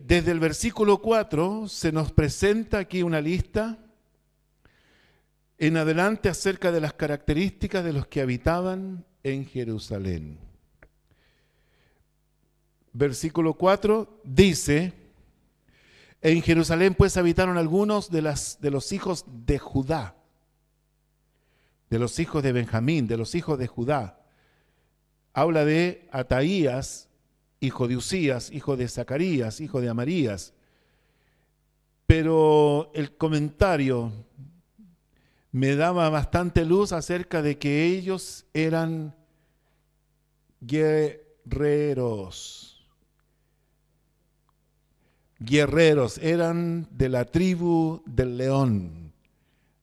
desde el versículo 4 se nos presenta aquí una lista en adelante acerca de las características de los que habitaban en Jerusalén. Versículo 4 dice: en Jerusalén pues habitaron algunos de los hijos de Judá, de los hijos de Benjamín, de los hijos de Judá. Habla de Ataías, hijo de Usías, hijo de Zacarías, hijo de Amarías. Pero el comentario me daba bastante luz acerca de que ellos eran guerreros. Guerreros, eran de la tribu del león,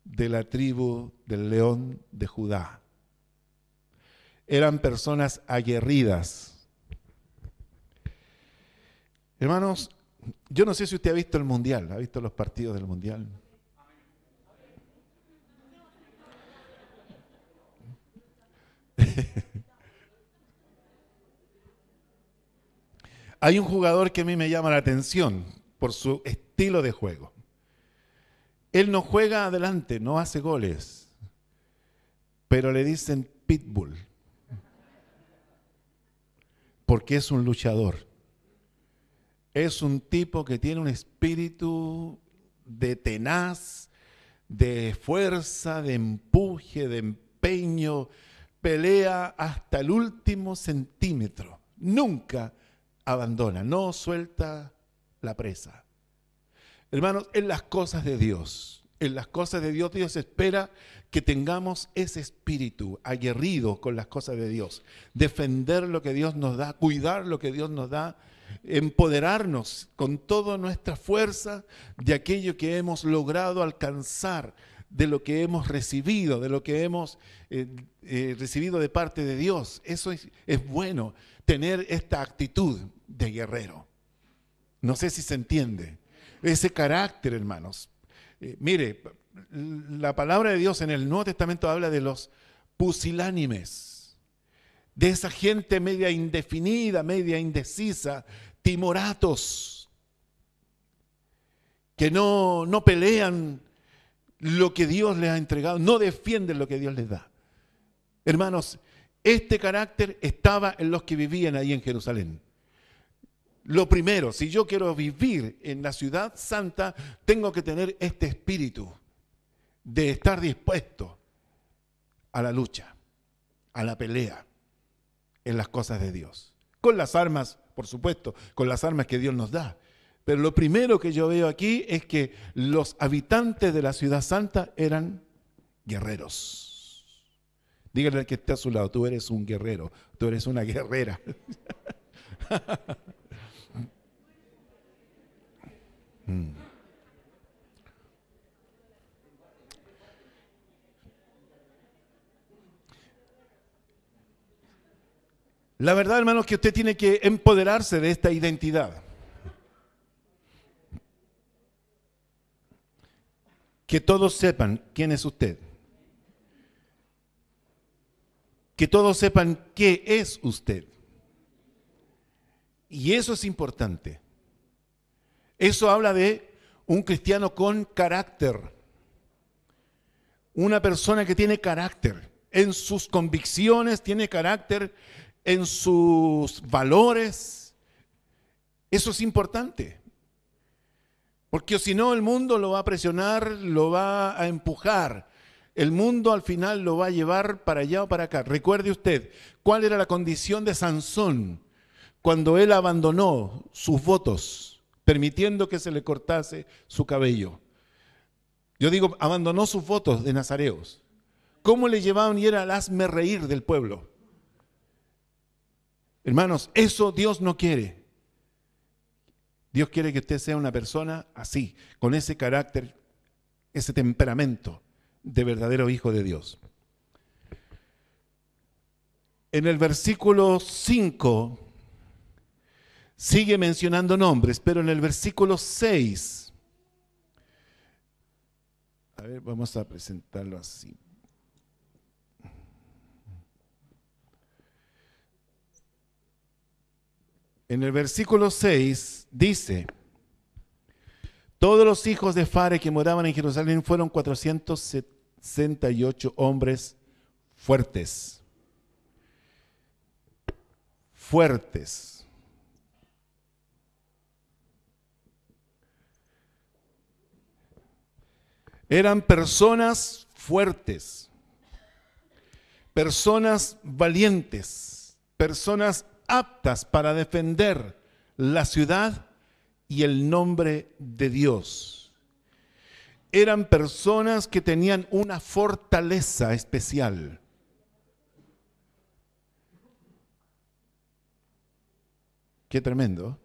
de la tribu del león de Judá. Eran personas aguerridas. Hermanos, yo no sé si usted ha visto el Mundial, ¿ha visto los partidos del Mundial? Hay un jugador que a mí me llama la atención por su estilo de juego. Él no juega adelante, no hace goles, pero le dicen Pitbull, porque es un luchador. Es un tipo que tiene un espíritu de tenaz, de fuerza, de empuje, de empeño, pelea hasta el último centímetro. Nunca abandona, no suelta la presa. Hermanos, en las cosas de Dios, Dios espera que tengamos ese espíritu aguerrido con las cosas de Dios, defender lo que Dios nos da, cuidar lo que Dios nos da, empoderarnos con toda nuestra fuerza de aquello que hemos logrado alcanzar, de lo que hemos recibido, de lo que hemos recibido de parte de Dios. Eso es bueno, tener esta actitud de guerrero. No sé si se entiende. Ese carácter, hermanos. Mire, la palabra de Dios en el Nuevo Testamento habla de los pusilánimes, de esa gente media indefinida, media indecisa, timoratos, que no pelean lo que Dios les ha entregado, no defienden lo que Dios les da. Hermanos, este carácter estaba en los que vivían ahí en Jerusalén. Lo primero, si yo quiero vivir en la ciudad santa, tengo que tener este espíritu de estar dispuesto a la lucha, a la pelea en las cosas de Dios. Con las armas, por supuesto, con las armas que Dios nos da. Pero lo primero que yo veo aquí es que los habitantes de la ciudad santa eran guerreros. Dígale al que está a su lado: tú eres un guerrero, tú eres una guerrera. La verdad, hermanos, que usted tiene que empoderarse de esta identidad. Que todos sepan quién es usted. Que todos sepan qué es usted. Y eso es importante. Eso habla de un cristiano con carácter. Una persona que tiene carácter. En sus convicciones tiene carácter, en sus valores. Eso es importante. Porque si no, el mundo lo va a presionar, lo va a empujar. El mundo al final lo va a llevar para allá o para acá. Recuerde usted, ¿cuál era la condición de Sansón cuando él abandonó sus votos, permitiendo que se le cortase su cabello? Yo digo, abandonó sus votos de nazareos. ¿Cómo le llevaban? Y era el hazme reír del pueblo. Hermanos, eso Dios no quiere. Dios quiere que usted sea una persona así, con ese carácter, ese temperamento de verdadero hijo de Dios. En el versículo 5 sigue mencionando nombres, pero en el versículo 6, a ver, vamos a presentarlo así. En el versículo 6 dice: Todos los hijos de Fares que moraban en Jerusalén fueron 468 hombres fuertes. Fuertes. Eran personas fuertes, personas valientes, personas aptas para defender la ciudad y el nombre de Dios. Eran personas que tenían una fortaleza especial. Qué tremendo.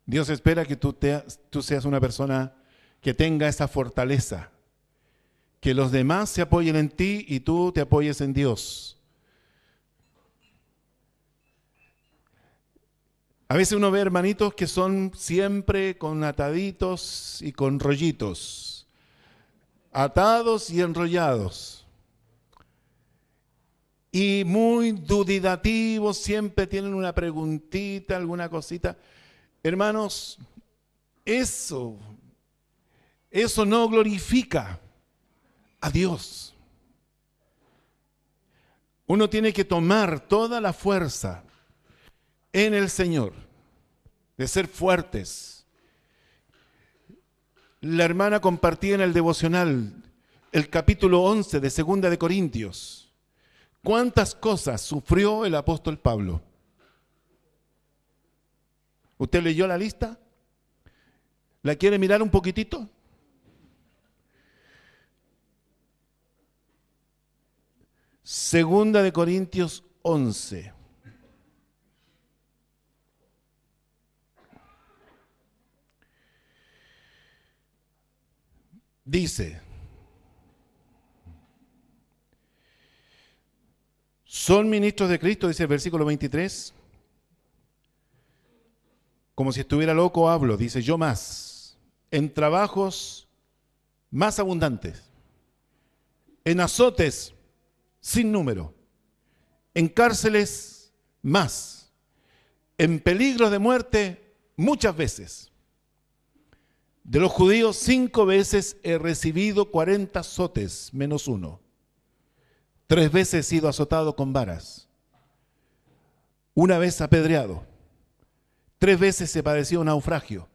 Dios espera que tú seas una persona que tenga esa fortaleza, que los demás se apoyen en ti y tú te apoyes en Dios. A veces uno ve hermanitos que son siempre con ataditos y con rollitos, atados y enrollados, y muy dubitativos, siempre tienen una preguntita, alguna cosita. Hermanos, eso no glorifica a Dios. Uno tiene que tomar toda la fuerza en el Señor, de ser fuertes. La hermana compartía en el devocional el capítulo 11 de 2 de Corintios. ¿Cuántas cosas sufrió el apóstol Pablo? ¿Usted leyó la lista? ¿La quiere mirar un poquitito? Segunda de Corintios 11. Dice, son ministros de Cristo, dice el versículo 23. Como si estuviera loco hablo, dice yo más, en trabajos más abundantes, en azotes sin número, en cárceles más, en peligros de muerte muchas veces. De los judíos 5 veces he recibido 40 azotes menos 1. 3 veces he sido azotado con varas. 1 vez apedreado. 3 veces he padecido naufragio.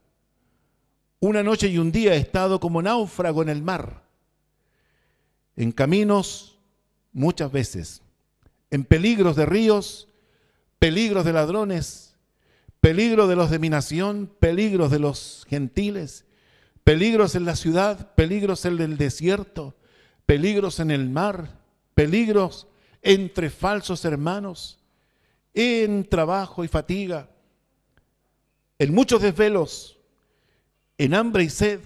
1 noche y 1 día he estado como náufrago en el mar. En caminos muchas veces. En peligros de ríos, peligros de ladrones, peligros de los de mi nación, peligros de los gentiles, peligros en la ciudad, peligros en el desierto, peligros en el mar, peligros entre falsos hermanos, en trabajo y fatiga, en muchos desvelos, en hambre y sed,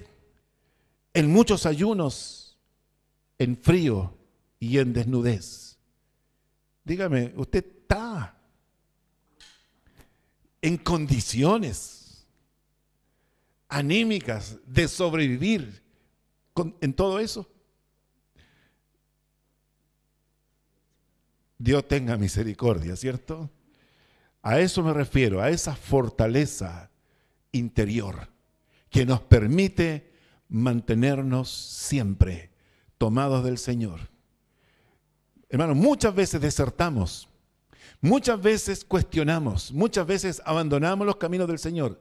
en muchos ayunos, en frío y en desnudez. Dígame, ¿usted está en condiciones anímicas de sobrevivir en todo eso? Dios tenga misericordia, ¿cierto? A eso me refiero, a esa fortaleza interior que nos permite mantenernos siempre tomados del Señor. Hermanos, muchas veces desertamos, muchas veces cuestionamos, muchas veces abandonamos los caminos del Señor,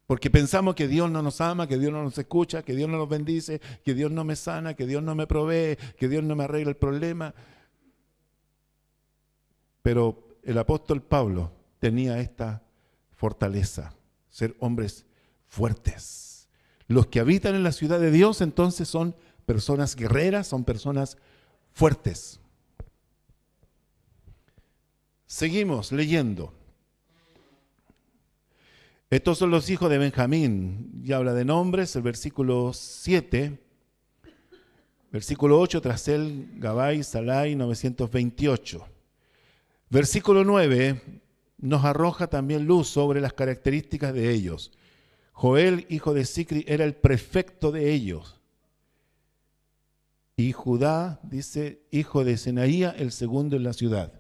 porque pensamos que Dios no nos ama, que Dios no nos escucha, que Dios no nos bendice, que Dios no me sana, que Dios no me provee, que Dios no me arregla el problema. Pero el apóstol Pablo tenía esta fortaleza, ser hombres fuertes. Los que habitan en la ciudad de Dios entonces son personas guerreras, son personas fuertes. Seguimos leyendo. Estos son los hijos de Benjamín, ya habla de nombres, el versículo 7, versículo 8, tras él Gabai, Salai, 928. Versículo 9 nos arroja también luz sobre las características de ellos. Joel, hijo de Sicri, era el prefecto de ellos. Y Judá, dice, hijo de Senaía, el segundo en la ciudad.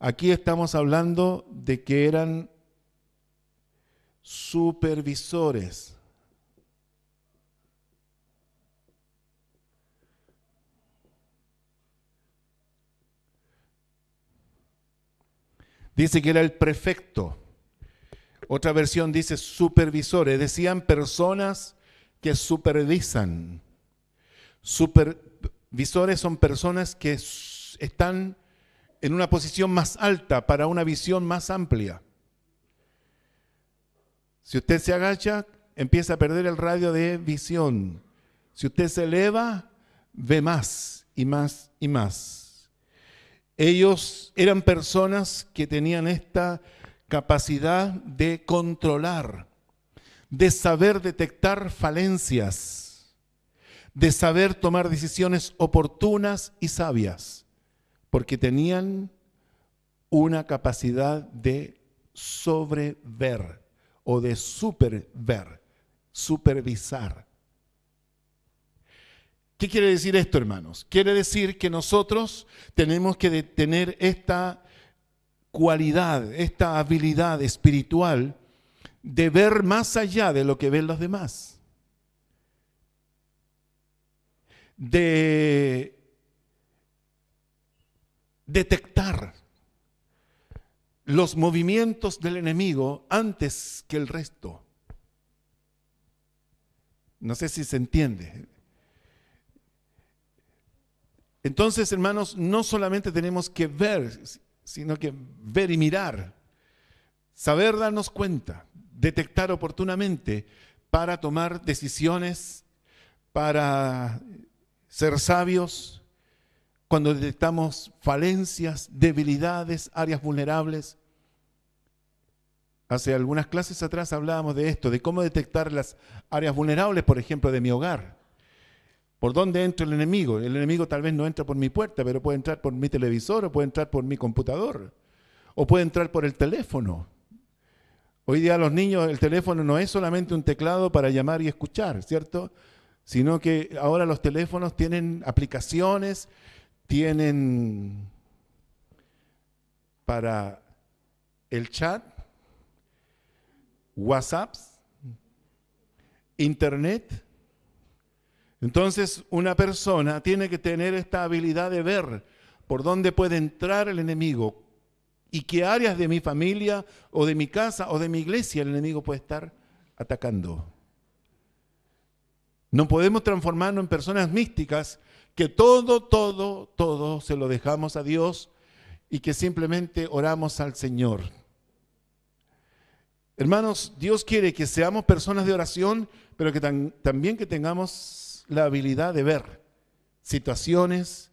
Aquí estamos hablando de que eran supervisores. Dice que era el prefecto. Otra versión dice supervisores. Decían personas que supervisan. Supervisores son personas que están en una posición más alta para una visión más amplia. Si usted se agacha, empieza a perder el radio de visión. Si usted se eleva, ve más y más y más. Ellos eran personas que tenían esta capacidad de controlar, de saber detectar falencias, de saber tomar decisiones oportunas y sabias, porque tenían una capacidad de sobrever o de superver, supervisar. ¿Qué quiere decir esto, hermanos? Quiere decir que nosotros tenemos que tener esta cualidad, esta habilidad espiritual de ver más allá de lo que ven los demás. De detectar los movimientos del enemigo antes que el resto. No sé si se entiende. Entonces, hermanos, no solamente tenemos que ver, sino que ver y mirar, saber darnos cuenta, detectar oportunamente para tomar decisiones, para ser sabios, cuando detectamos falencias, debilidades, áreas vulnerables. Hace algunas clases atrás hablábamos de esto, de cómo detectar las áreas vulnerables, por ejemplo, de mi hogar. ¿Por dónde entra el enemigo? El enemigo tal vez no entra por mi puerta, pero puede entrar por mi televisor, o puede entrar por mi computador, o puede entrar por el teléfono. Hoy día los niños, el teléfono no es solamente un teclado para llamar y escuchar, ¿cierto? Sino que ahora los teléfonos tienen aplicaciones, tienen para el chat, WhatsApp, Internet. Entonces, una persona tiene que tener esta habilidad de ver por dónde puede entrar el enemigo y qué áreas de mi familia o de mi casa o de mi iglesia el enemigo puede estar atacando. No podemos transformarnos en personas místicas que todo se lo dejamos a Dios y que simplemente oramos al Señor. Hermanos, Dios quiere que seamos personas de oración, pero que también que tengamos la habilidad de ver situaciones,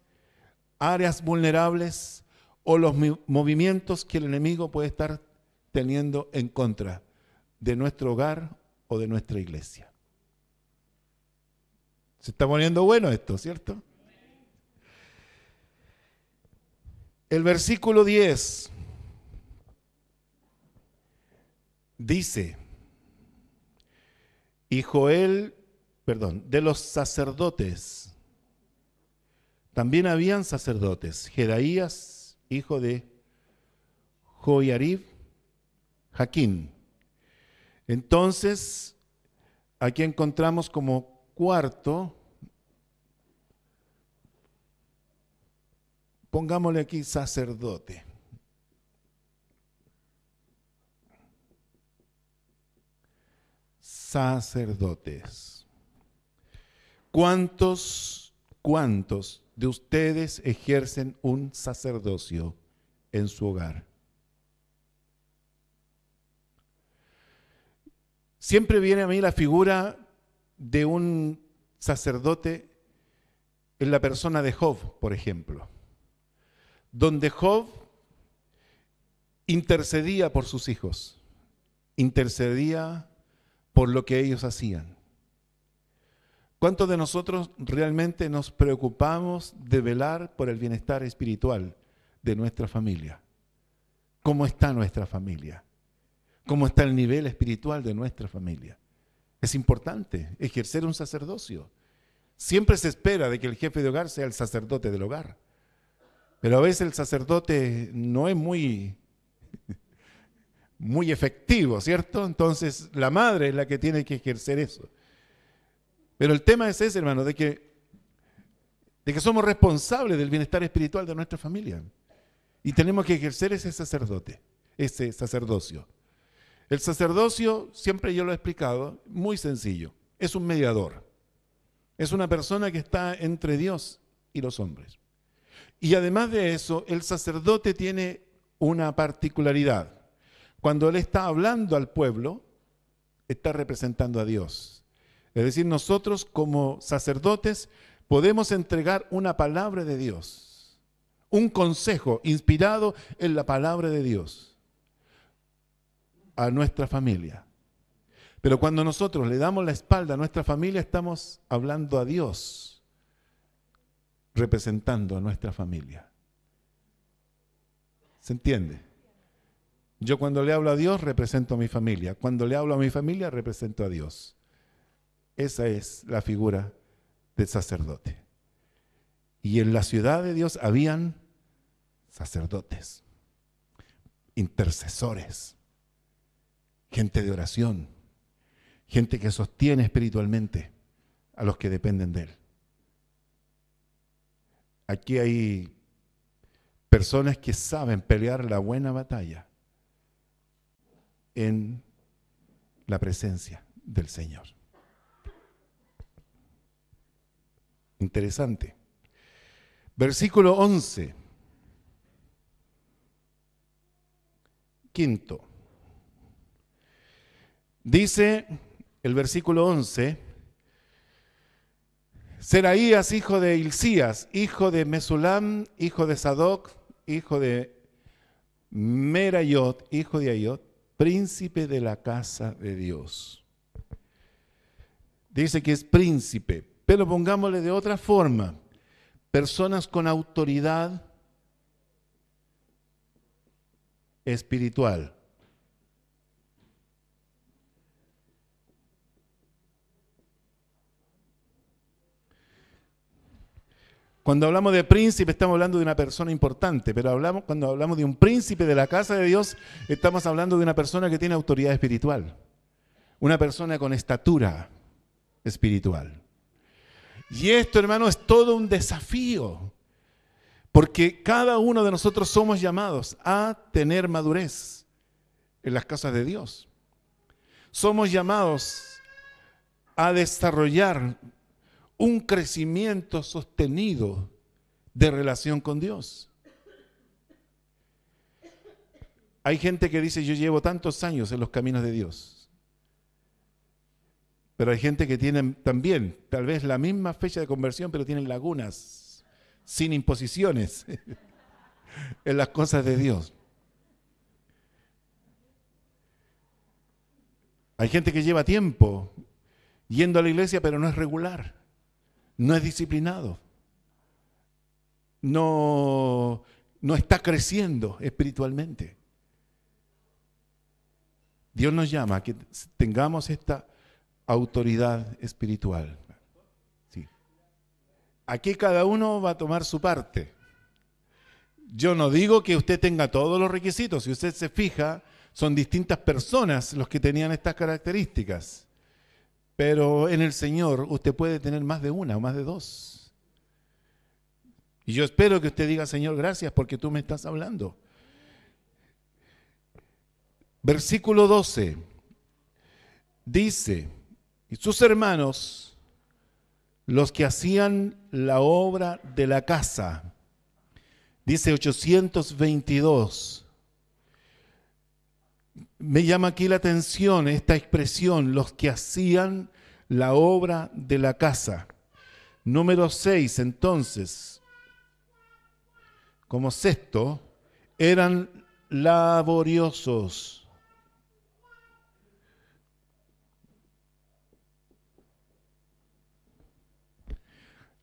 áreas vulnerables o los movimientos que el enemigo puede estar teniendo en contra de nuestro hogar o de nuestra iglesia. Se está poniendo bueno esto, ¿cierto? El versículo 10 dice, de los sacerdotes, también habían sacerdotes, Jedaías, hijo de Joiarib, Jaquín. Entonces, aquí encontramos como cuarto, pongámosle aquí sacerdote. Sacerdotes. ¿Cuántos de ustedes ejercen un sacerdocio en su hogar? Siempre viene a mí la figura de un sacerdote en la persona de Job, por ejemplo, donde Job intercedía por sus hijos, intercedía por lo que ellos hacían. ¿Cuántos de nosotros realmente nos preocupamos de velar por el bienestar espiritual de nuestra familia? ¿Cómo está nuestra familia? ¿Cómo está el nivel espiritual de nuestra familia? Es importante ejercer un sacerdocio. Siempre se espera de que el jefe de hogar sea el sacerdote del hogar. Pero a veces el sacerdote no es muy muy efectivo, ¿cierto? Entonces la madre es la que tiene que ejercer eso. Pero el tema es ese, hermano, de que somos responsables del bienestar espiritual de nuestra familia. Y tenemos que ejercer ese sacerdocio. El sacerdocio, siempre yo lo he explicado, muy sencillo. Es un mediador. Es una persona que está entre Dios y los hombres. Y además de eso, el sacerdote tiene una particularidad. Cuando él está hablando al pueblo, está representando a Dios. Es decir, nosotros como sacerdotes podemos entregar una palabra de Dios, un consejo inspirado en la palabra de Dios a nuestra familia. Pero cuando nosotros le damos la espalda a nuestra familia, estamos hablando a Dios, representando a nuestra familia. ¿Se entiende? Yo cuando le hablo a Dios, represento a mi familia. Cuando le hablo a mi familia, represento a Dios. Esa es la figura del sacerdote. Y en la ciudad de Dios habían sacerdotes, intercesores, gente de oración, gente que sostiene espiritualmente a los que dependen de él. Aquí hay personas que saben pelear la buena batalla en la presencia del Señor. Interesante. Versículo 11. Quinto. Dice el versículo 11, Seraías, hijo de Hilcías, hijo de Mesulam, hijo de Sadoc, hijo de Merayot, hijo de Ayot, príncipe de la casa de Dios. Dice que es príncipe, pero pongámosle de otra forma, personas con autoridad espiritual. Cuando hablamos de príncipe estamos hablando de una persona importante, pero cuando hablamos de un príncipe de la casa de Dios, estamos hablando de una persona que tiene autoridad espiritual, una persona con estatura espiritual. Y esto, hermano, es todo un desafío, porque cada uno de nosotros somos llamados a tener madurez en las casas de Dios. Somos llamados a desarrollar un crecimiento sostenido de relación con Dios. Hay gente que dice, yo llevo tantos años en los caminos de Dios. Pero hay gente que tiene también, tal vez la misma fecha de conversión, pero tienen lagunas, sin imposiciones en las cosas de Dios. Hay gente que lleva tiempo yendo a la iglesia, pero no es regular. No es disciplinado, no está creciendo espiritualmente. Dios nos llama a que tengamos esta autoridad espiritual. Sí. Aquí cada uno va a tomar su parte. Yo no digo que usted tenga todos los requisitos. Si usted se fija, son distintas personas los que tenían estas características. Pero en el Señor usted puede tener más de una o más de dos. Y yo espero que usted diga, Señor, gracias porque tú me estás hablando. Versículo 12. Dice, y sus hermanos, los que hacían la obra de la casa, dice 822. Me llama aquí la atención esta expresión, los que hacían la obra de la casa. Número 6, entonces, como sexto, eran laboriosos.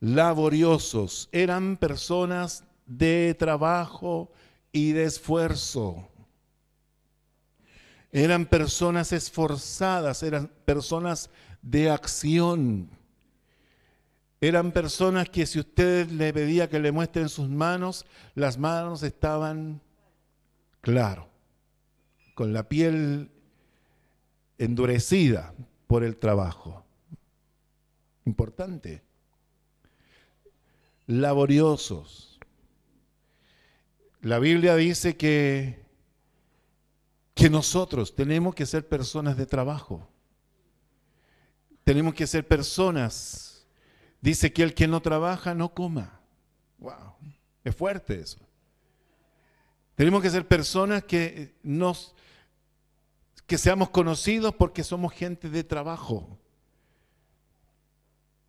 Laboriosos, eran personas de trabajo y de esfuerzo. Eran personas esforzadas, eran personas de acción. Eran personas que si usted le pedía que le muestren sus manos, las manos estaban, claro, con la piel endurecida por el trabajo. Importante. Laboriosos. La Biblia dice que nosotros tenemos que ser personas de trabajo. Tenemos que ser personas. Dice que el que no trabaja no coma. Wow, es fuerte eso. Tenemos que ser personas que seamos conocidos porque somos gente de trabajo.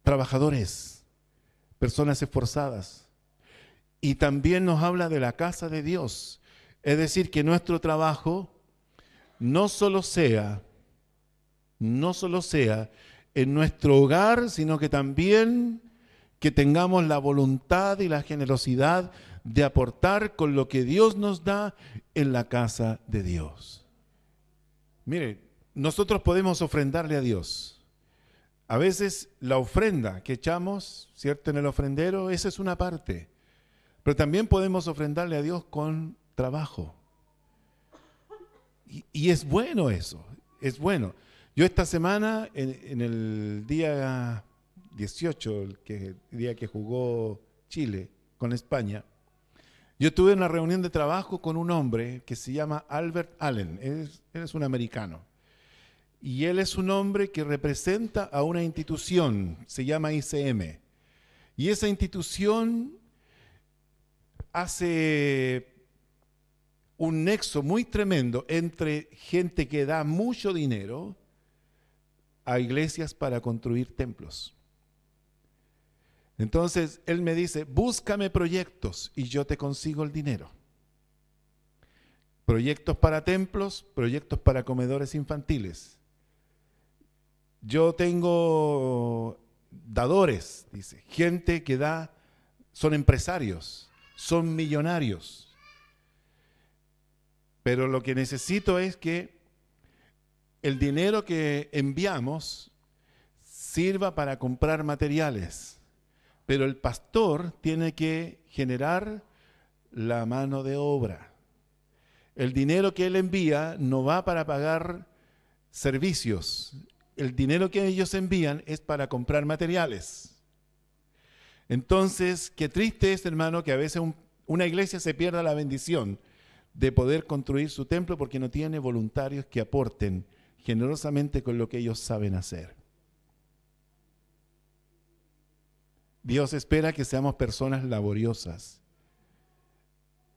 Trabajadores, personas esforzadas. Y también nos habla de la casa de Dios. Es decir, que nuestro trabajo no solo sea en nuestro hogar, sino que también que tengamos la voluntad y la generosidad de aportar con lo que Dios nos da en la casa de Dios. Mire, nosotros podemos ofrendarle a Dios. A veces la ofrenda que echamos, ¿cierto?, en el ofrendero, esa es una parte. Pero también podemos ofrendarle a Dios con trabajo. Y es bueno eso, es bueno. Yo esta semana, en el día 18, el día que jugó Chile con España, yo tuve una reunión de trabajo con un hombre que se llama Albert Allen. Él es un americano. Y él es un hombre que representa a una institución, se llama ICM. Y esa institución hace un nexo muy tremendo entre gente que da mucho dinero a iglesias para construir templos. Entonces, él me dice, búscame proyectos y yo te consigo el dinero. Proyectos para templos, proyectos para comedores infantiles. Yo tengo dadores, dice, gente que da, son empresarios, son millonarios. Pero lo que necesito es que el dinero que enviamos sirva para comprar materiales. Pero el pastor tiene que generar la mano de obra. El dinero que él envía no va para pagar servicios. El dinero que ellos envían es para comprar materiales. Entonces, qué triste es, hermano, que a veces una iglesia se pierda la bendición de poder construir su templo porque no tiene voluntarios que aporten generosamente con lo que ellos saben hacer. Dios espera que seamos personas laboriosas.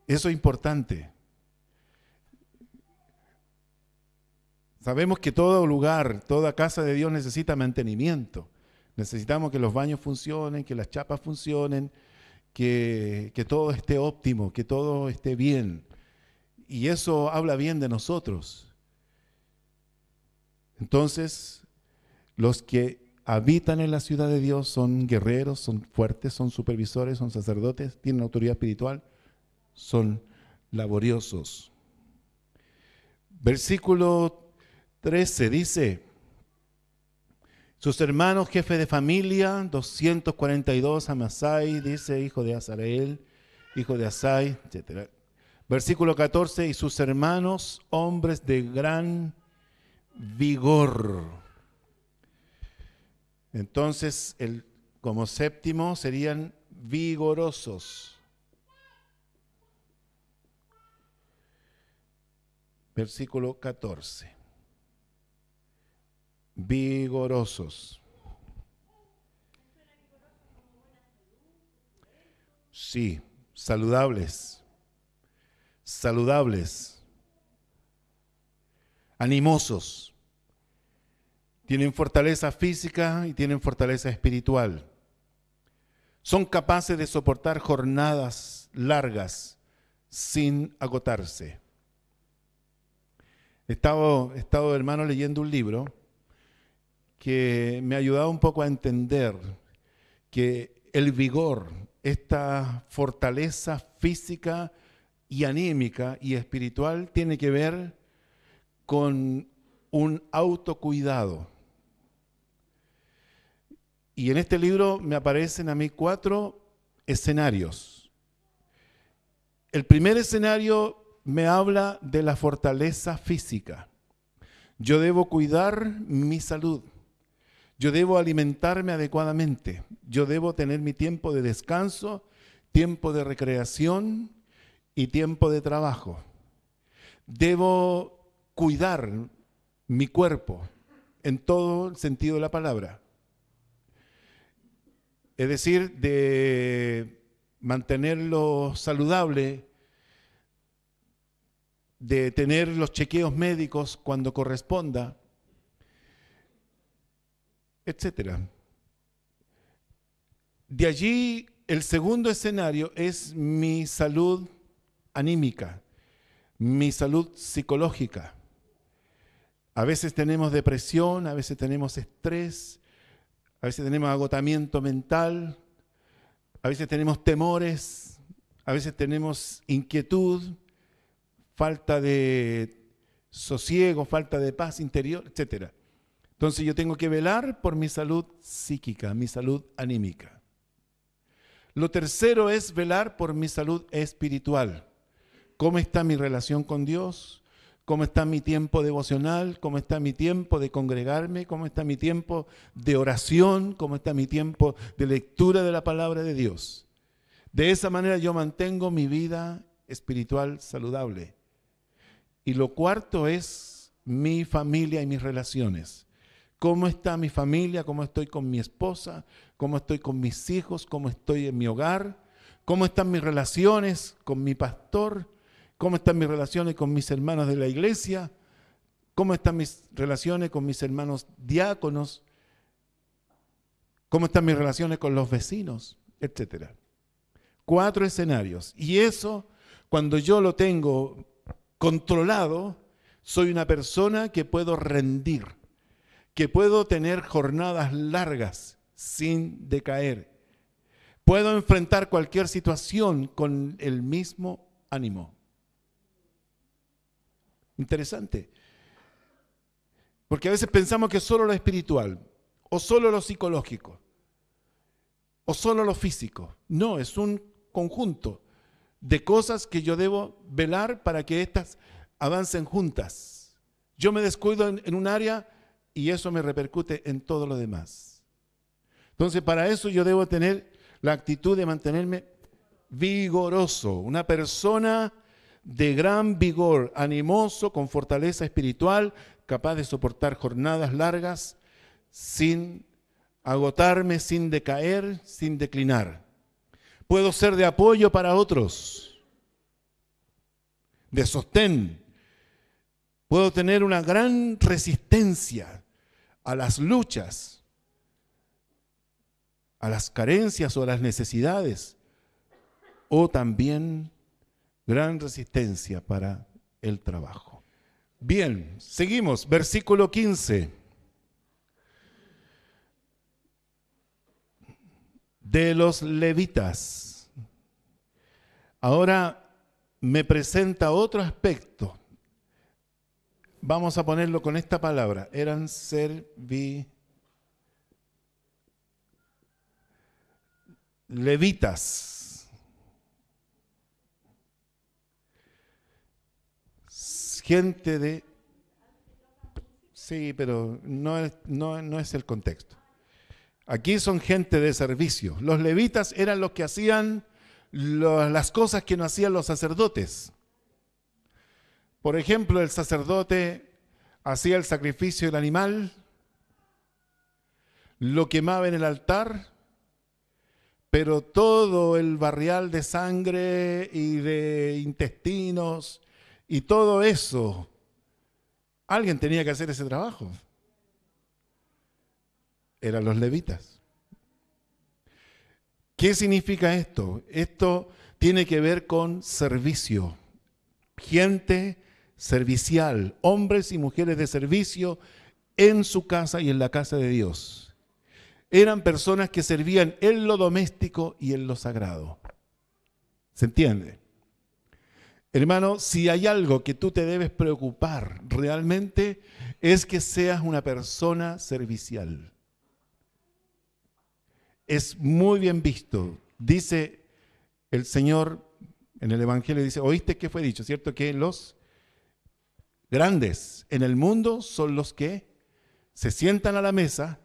Eso es importante. Sabemos que todo lugar, toda casa de Dios necesita mantenimiento. Necesitamos que los baños funcionen, que las chapas funcionen, que todo esté óptimo, que todo esté bien. Y eso habla bien de nosotros. Entonces, los que habitan en la ciudad de Dios son guerreros, son fuertes, son supervisores, son sacerdotes, tienen autoridad espiritual, son laboriosos. Versículo 13 dice, sus hermanos jefes de familia, 242, Amasai, dice, hijo de Azareel, hijo de Asai, etc. Versículo 14, y sus hermanos, hombres de gran vigor. Entonces, como séptimo serían vigorosos. Versículo 14. Vigorosos. Sí, saludables. Saludables. Animosos. Tienen fortaleza física y tienen fortaleza espiritual. Son capaces de soportar jornadas largas sin agotarse. He estado, hermano, leyendo un libro que me ha ayudado un poco a entender que el vigor, esta fortaleza física y anímica y espiritual tiene que ver con un autocuidado. Y en este libro me aparecen a mí 4 escenarios. El primer escenario me habla de la fortaleza física. Yo debo cuidar mi salud. Yo debo alimentarme adecuadamente. Yo debo tener mi tiempo de descanso, tiempo de recreación y tiempo de trabajo. Debo cuidar mi cuerpo en todo el sentido de la palabra. Es decir, de mantenerlo saludable, de tener los chequeos médicos cuando corresponda, etcétera. De allí, el segundo escenario es mi salud anímica, mi salud psicológica. A veces tenemos depresión, a veces tenemos estrés, a veces tenemos agotamiento mental, a veces tenemos temores, a veces tenemos inquietud, falta de sosiego, falta de paz interior, etc. Entonces yo tengo que velar por mi salud psíquica, mi salud anímica. Lo tercero es velar por mi salud espiritual. ¿Cómo está mi relación con Dios? ¿Cómo está mi tiempo devocional? ¿Cómo está mi tiempo de congregarme? ¿Cómo está mi tiempo de oración? ¿Cómo está mi tiempo de lectura de la palabra de Dios? De esa manera yo mantengo mi vida espiritual saludable. Y lo cuarto es mi familia y mis relaciones. ¿Cómo está mi familia? ¿Cómo estoy con mi esposa? ¿Cómo estoy con mis hijos? ¿Cómo estoy en mi hogar? ¿Cómo están mis relaciones con mi pastor? ¿Cómo están mis relaciones con mis hermanos de la iglesia? ¿Cómo están mis relaciones con mis hermanos diáconos? ¿Cómo están mis relaciones con los vecinos? Etcétera. 4 escenarios. Y eso, cuando yo lo tengo controlado, soy una persona que puedo rendir, que puedo tener jornadas largas sin decaer. Puedo enfrentar cualquier situación con el mismo ánimo. Interesante. Porque a veces pensamos que solo lo espiritual, o solo lo psicológico, o solo lo físico. No, es un conjunto de cosas que yo debo velar para que éstas avancen juntas. Yo me descuido en un área y eso me repercute en todo lo demás. Entonces, para eso yo debo tener la actitud de mantenerme vigoroso, una persona de gran vigor, animoso, con fortaleza espiritual, capaz de soportar jornadas largas sin agotarme, sin decaer, sin declinar. Puedo ser de apoyo para otros, de sostén. Puedo tener una gran resistencia a las luchas, a las carencias o a las necesidades, o también gran resistencia para el trabajo. Bien, seguimos, versículo 15. De los levitas. Ahora me presenta otro aspecto. Vamos a ponerlo con esta palabra. Eran levitas. Gente de... Sí, pero no es el contexto. Aquí son gente de servicio. Los levitas eran los que hacían las cosas que no hacían los sacerdotes. Por ejemplo, el sacerdote hacía el sacrificio del animal, lo quemaba en el altar, pero todo el barrial de sangre y de intestinos y todo eso, alguien tenía que hacer ese trabajo. Eran los levitas. ¿Qué significa esto? Esto tiene que ver con servicio. Gente servicial, hombres y mujeres de servicio en su casa y en la casa de Dios. Eran personas que servían en lo doméstico y en lo sagrado. ¿Se entiende? Hermano, si hay algo que tú te debes preocupar realmente es que seas una persona servicial. Es muy bien visto. Dice el Señor, En el Evangelio dice, oíste que fue dicho, ¿cierto? Que los grandes en el mundo son los que se sientan a la mesa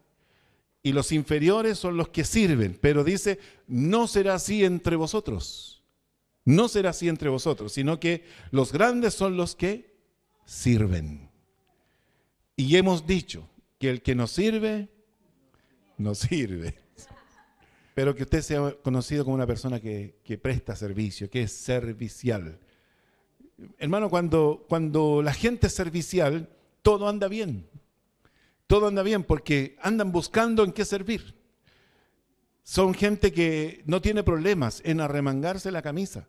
y los inferiores son los que sirven. Pero dice, no será así entre vosotros. No será así entre vosotros, sino que los grandes son los que sirven. Y hemos dicho que el que nos sirve, nos sirve. Pero que usted sea conocido como una persona que presta servicio, que es servicial. Hermano, cuando la gente es servicial, todo anda bien. Todo anda bien porque andan buscando en qué servir. Son gente que no tiene problemas en arremangarse la camisa.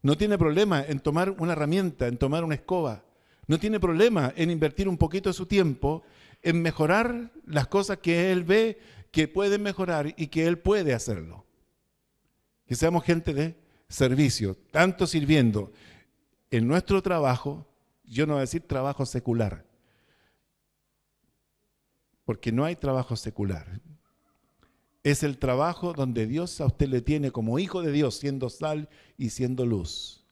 No tiene problema en tomar una herramienta, en tomar una escoba. No tiene problema en invertir un poquito de su tiempo en mejorar las cosas que él ve que pueden mejorar y que él puede hacerlo. Que seamos gente de servicio, tanto sirviendo en nuestro trabajo, yo no voy a decir trabajo secular, porque no hay trabajo secular. Es el trabajo donde Dios a usted le tiene como hijo de Dios, siendo sal y siendo luz.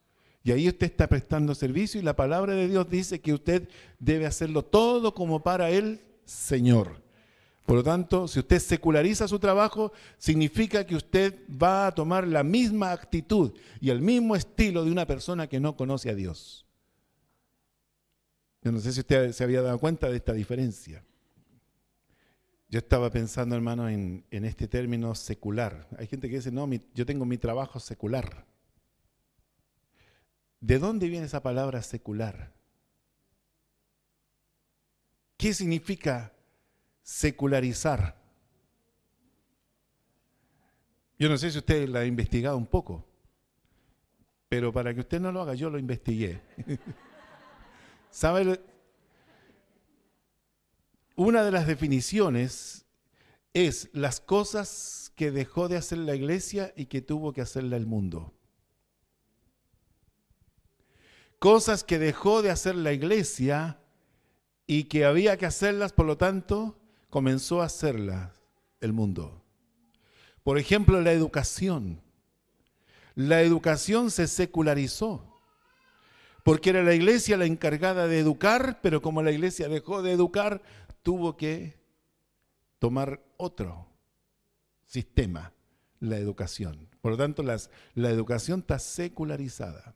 Y ahí usted está prestando servicio y la palabra de Dios dice que usted debe hacerlo todo como para el Señor. Por lo tanto, si usted seculariza su trabajo, significa que usted va a tomar la misma actitud y el mismo estilo de una persona que no conoce a Dios. Yo no sé si usted se había dado cuenta de esta diferencia. Yo estaba pensando, hermano, en este término secular. Hay gente que dice, no, yo tengo mi trabajo secular. ¿De dónde viene esa palabra secular? ¿Qué significa secularizar? Yo no sé si usted la ha investigado un poco, pero para que usted no lo haga, yo lo investigué. ¿Sabe? Una de las definiciones es las cosas que dejó de hacer la iglesia y que tuvo que hacerla el mundo. Cosas que dejó de hacer la iglesia y que había que hacerlas, por lo tanto, comenzó a hacerlas el mundo. Por ejemplo, la educación. La educación se secularizó, porque era la iglesia la encargada de educar, pero como la iglesia dejó de educar, tuvo que tomar otro sistema, la educación. Por lo tanto, la educación está secularizada.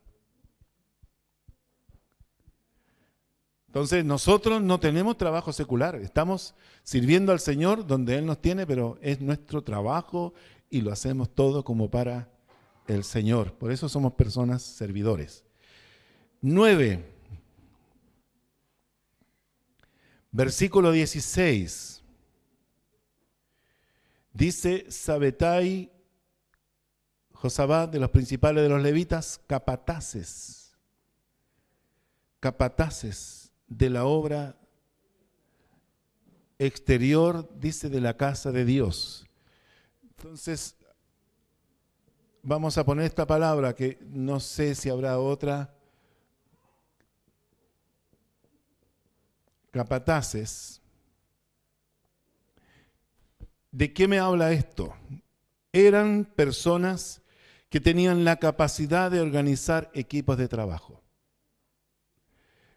Entonces, nosotros no tenemos trabajo secular, estamos sirviendo al Señor donde Él nos tiene, pero es nuestro trabajo y lo hacemos todo como para el Señor. Por eso somos personas servidores. 9, versículo 16. Dice, Sabetai, Josabad, de los principales de los levitas, capataces de la obra exterior, dice, de la casa de Dios. Entonces, vamos a poner esta palabra que no sé si habrá otra. Capataces. ¿De qué me habla esto? Eran personas que tenían la capacidad de organizar equipos de trabajo.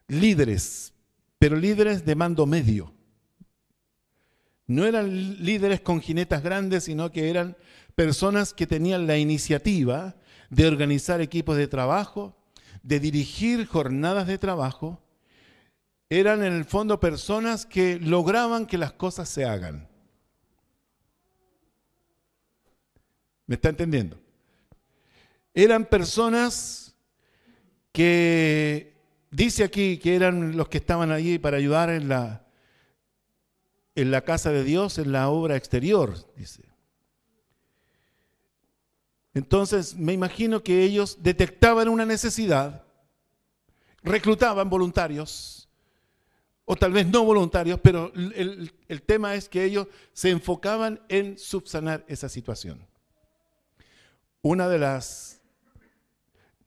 Líderes, pero líderes de mando medio. No eran líderes con jinetas grandes, sino que eran personas que tenían la iniciativa de organizar equipos de trabajo, de dirigir jornadas de trabajo. Eran en el fondo personas que lograban que las cosas se hagan. ¿Me está entendiendo? Eran personas que, dice aquí que eran los que estaban allí para ayudar en la casa de Dios, en la obra exterior, dice. Entonces, me imagino que ellos detectaban una necesidad, reclutaban voluntarios, o tal vez no voluntarios, pero el tema es que ellos se enfocaban en subsanar esa situación. Una de las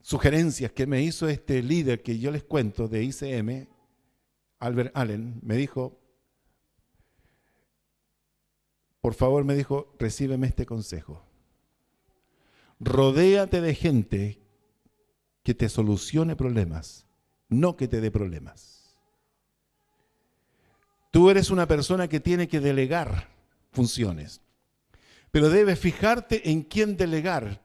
sugerencias que me hizo este líder que yo les cuento de ICM, Albert Allen, me dijo, por favor, me dijo, recíbeme este consejo. Rodéate de gente que te solucione problemas, no que te dé problemas. Tú eres una persona que tiene que delegar funciones, pero debes fijarte en quién delegar,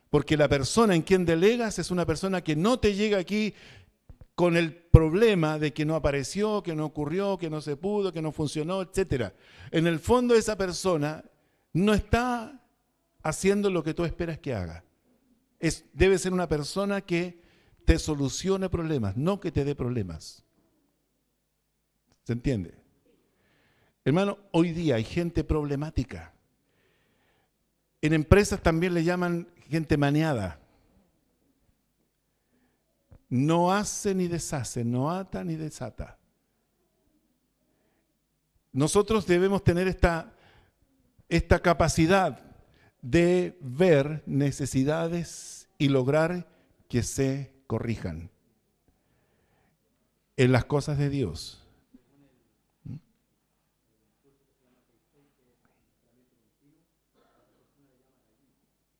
porque la persona en quien delegas es una persona que no te llega aquí con el problema de que no apareció, que no ocurrió, que no se pudo, que no funcionó, etc. En el fondo esa persona no está haciendo lo que tú esperas que haga. Debe ser una persona que te solucione problemas, no que te dé problemas. ¿Se entiende? Hermano, hoy día hay gente problemática. En empresas también le llaman gente maniada. No hace ni deshace, no ata ni desata. Nosotros debemos tener esta capacidad de ver necesidades y lograr que se corrijan en las cosas de Dios.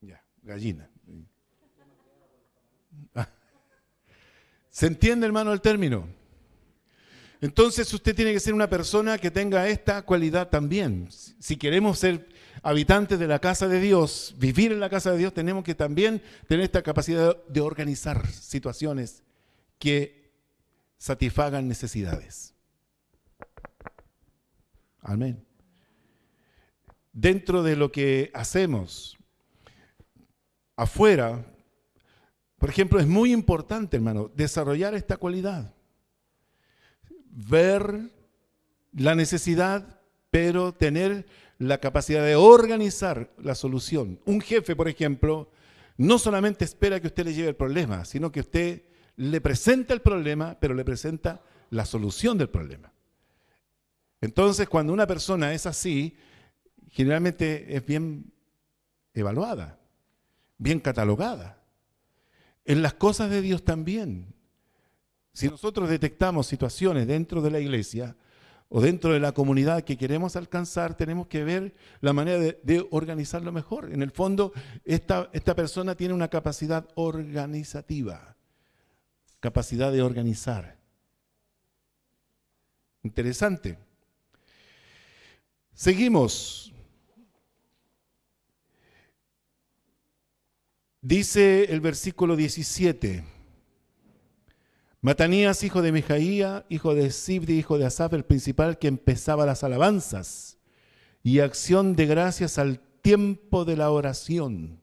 Ya, gallina. ¿Se entiende, hermano, el término? Entonces usted tiene que ser una persona que tenga esta cualidad también. Si queremos ser habitantes de la casa de Dios, vivir en la casa de Dios, tenemos que también tener esta capacidad de organizar situaciones que satisfagan necesidades. Amén. Dentro de lo que hacemos afuera, por ejemplo, es muy importante, hermano, desarrollar esta cualidad. Ver la necesidad, pero tener la capacidad de organizar la solución. Un jefe, por ejemplo, no solamente espera que usted le lleve el problema, sino que usted le presenta el problema, pero le presenta la solución del problema. Entonces, cuando una persona es así, generalmente es bien evaluada, bien catalogada. En las cosas de Dios también. Si nosotros detectamos situaciones dentro de la iglesia o dentro de la comunidad que queremos alcanzar, tenemos que ver la manera de organizarlo mejor. En el fondo, esta persona tiene una capacidad organizativa, capacidad de organizar. Interesante. Seguimos. Dice el versículo 17, Matanías, hijo de Mijaía, hijo de Zibdi, hijo de Asaf, el principal, que empezaba las alabanzas y acción de gracias al tiempo de la oración.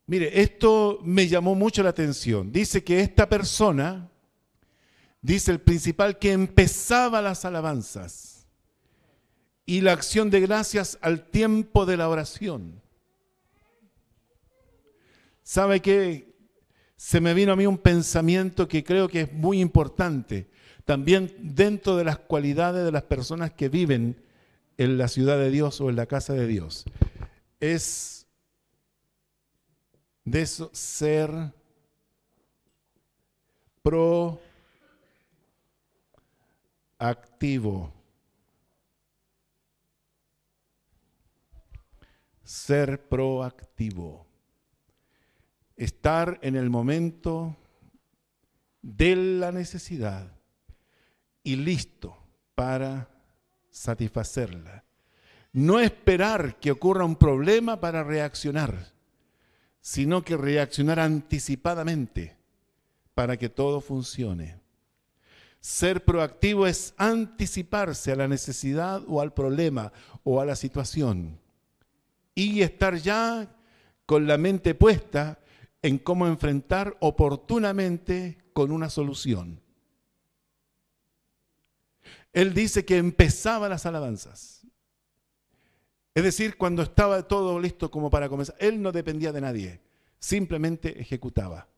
Mire, esto me llamó mucho la atención. Dice que esta persona, dice el principal, que empezaba las alabanzas y la acción de gracias al tiempo de la oración. ¿Sabe qué? Se me vino a mí un pensamiento que creo que es muy importante, también dentro de las cualidades de las personas que viven en la ciudad de Dios o en la casa de Dios. Es de eso ser proactivo. Ser proactivo. Estar en el momento de la necesidad y listo para satisfacerla. No esperar que ocurra un problema para reaccionar, sino que reaccionar anticipadamente para que todo funcione. Ser proactivo es anticiparse a la necesidad o al problema o a la situación y estar ya con la mente puesta en cómo enfrentar oportunamente con una solución. Él dice que empezaba las alabanzas. Es decir, cuando estaba todo listo como para comenzar, él no dependía de nadie, simplemente ejecutaba,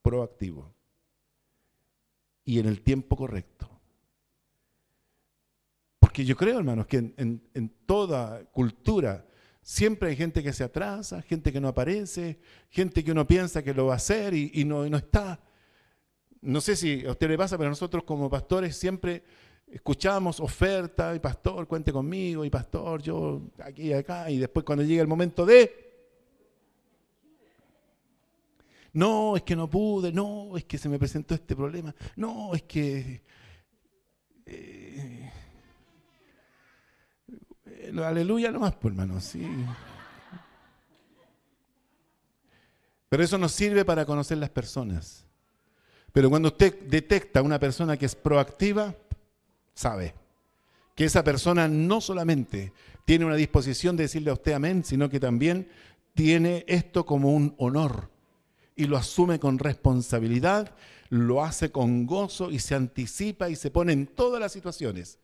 proactivo y en el tiempo correcto. Porque yo creo, hermanos, que en toda cultura siempre hay gente que se atrasa, gente que no aparece, gente que uno piensa que lo va a hacer y no está. No sé si a usted le pasa, pero nosotros como pastores siempre escuchamos oferta, y pastor, cuente conmigo, y pastor, yo aquí y acá, y después cuando llega el momento de... No, es que no pude, no, es que se me presentó este problema, no, es que... aleluya nomás, pues, hermano, sí. Pero eso nos sirve para conocer las personas. Pero cuando usted detecta una persona que es proactiva, sabe que esa persona no solamente tiene una disposición de decirle a usted amén, sino que también tiene esto como un honor y lo asume con responsabilidad, lo hace con gozo y se anticipa y se pone en todas las situaciones,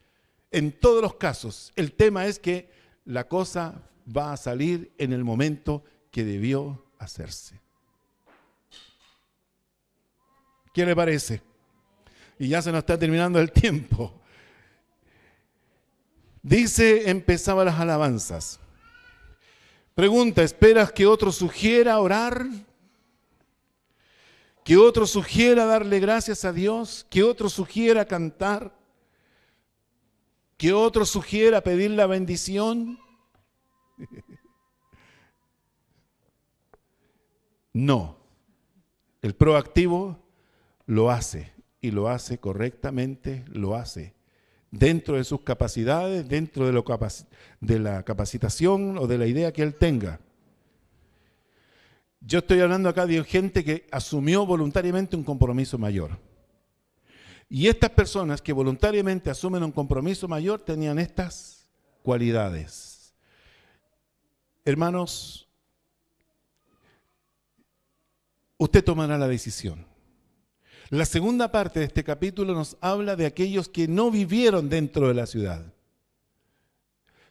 en todos los casos. El tema es que la cosa va a salir en el momento que debió hacerse. ¿Qué le parece? Y ya se nos está terminando el tiempo. Dice, empezaba las alabanzas. Pregunta, ¿esperas que otro sugiera orar? ¿Que otro sugiera darle gracias a Dios? ¿Que otro sugiera cantar? ¿Que otro sugiera pedir la bendición? No. El proactivo lo hace, y lo hace correctamente, lo hace dentro de sus capacidades, dentro de la capacitación o de la idea que él tenga. Yo estoy hablando acá de gente que asumió voluntariamente un compromiso mayor. Y estas personas que voluntariamente asumen un compromiso mayor tenían estas cualidades. Hermanos, usted tomará la decisión. La segunda parte de este capítulo nos habla de aquellos que no vivieron dentro de la ciudad.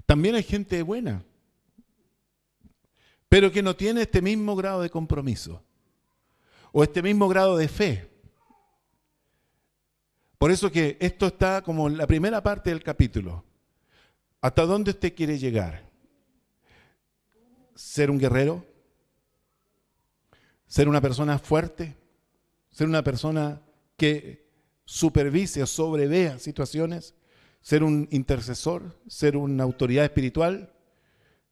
También hay gente buena, pero que no tiene este mismo grado de compromiso o este mismo grado de fe. Por eso que esto está como en la primera parte del capítulo. ¿Hasta dónde usted quiere llegar? ¿Ser un guerrero? ¿Ser una persona fuerte? ¿Ser una persona que supervise o sobrevea situaciones? ¿Ser un intercesor? ¿Ser una autoridad espiritual?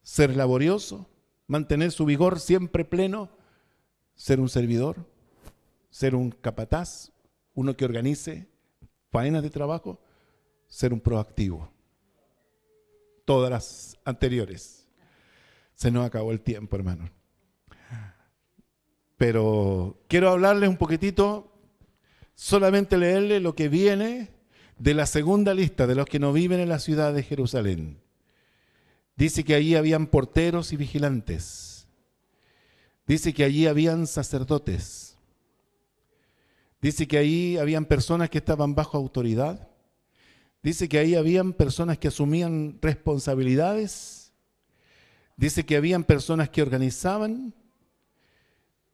¿Ser laborioso? ¿Mantener su vigor siempre pleno? ¿Ser un servidor? ¿Ser un capataz? ¿Uno que organice faenas de trabajo? ¿Ser un proactivo? Todas las anteriores. Se nos acabó el tiempo, hermano. Pero quiero hablarles un poquitito, solamente leerles lo que viene de la segunda lista de los que no viven en la ciudad de Jerusalén. Dice que allí habían porteros y vigilantes. Dice que allí habían sacerdotes. Dice que allí habían personas que estaban bajo autoridad. Dice que ahí habían personas que asumían responsabilidades. Dice que habían personas que organizaban.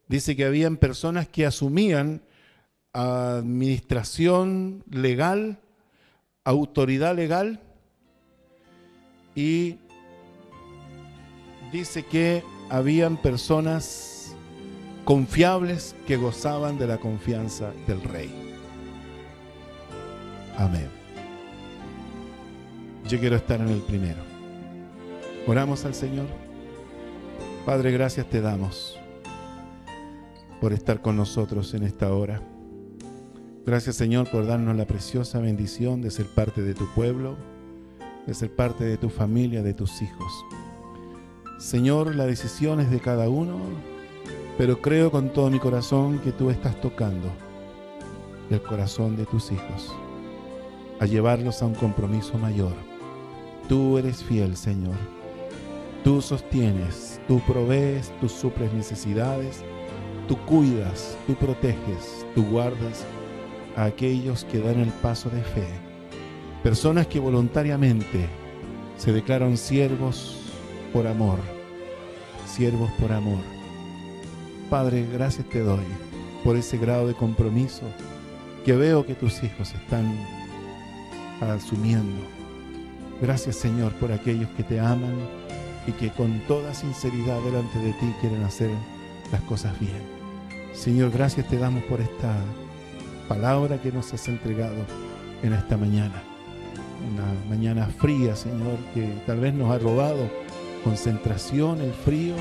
Dice que habían personas que asumían administración legal, autoridad legal, y dice que habían personas confiables que gozaban de la confianza del rey. Amén. Yo quiero estar en el primero. Oramos al Señor. Padre, gracias te damos por estar con nosotros en esta hora. Gracias, Señor, por darnos la preciosa bendición de ser parte de tu pueblo, de ser parte de tu familia, de tus hijos. Señor, la decisión es de cada uno, pero creo con todo mi corazón que tú estás tocando el corazón de tus hijos a llevarlos a un compromiso mayor. Tú eres fiel, Señor. Tú sostienes, tú provees, tú suples necesidades. Tú cuidas, tú proteges, tú guardas a aquellos que dan el paso de fe. Personas que voluntariamente se declaran siervos por amor. Siervos por amor. Padre, gracias te doy por ese grado de compromiso que veo que tus hijos están asumiendo. Gracias, Señor, por aquellos que te aman y que con toda sinceridad delante de ti quieren hacer las cosas bien. Señor, gracias te damos por esta palabra que nos has entregado en esta mañana. Una mañana fría, Señor, que tal vez nos ha robado concentración, el frío,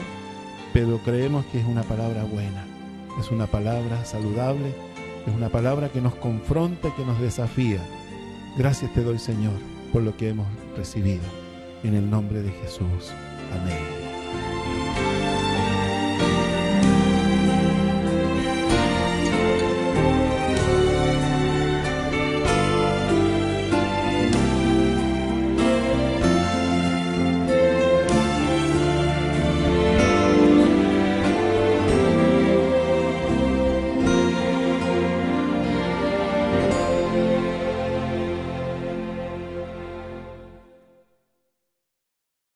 pero creemos que es una palabra buena. Es una palabra saludable, es una palabra que nos confronta, que nos desafía. Gracias te doy, Señor, por lo que hemos recibido. En el nombre de Jesús. Amén.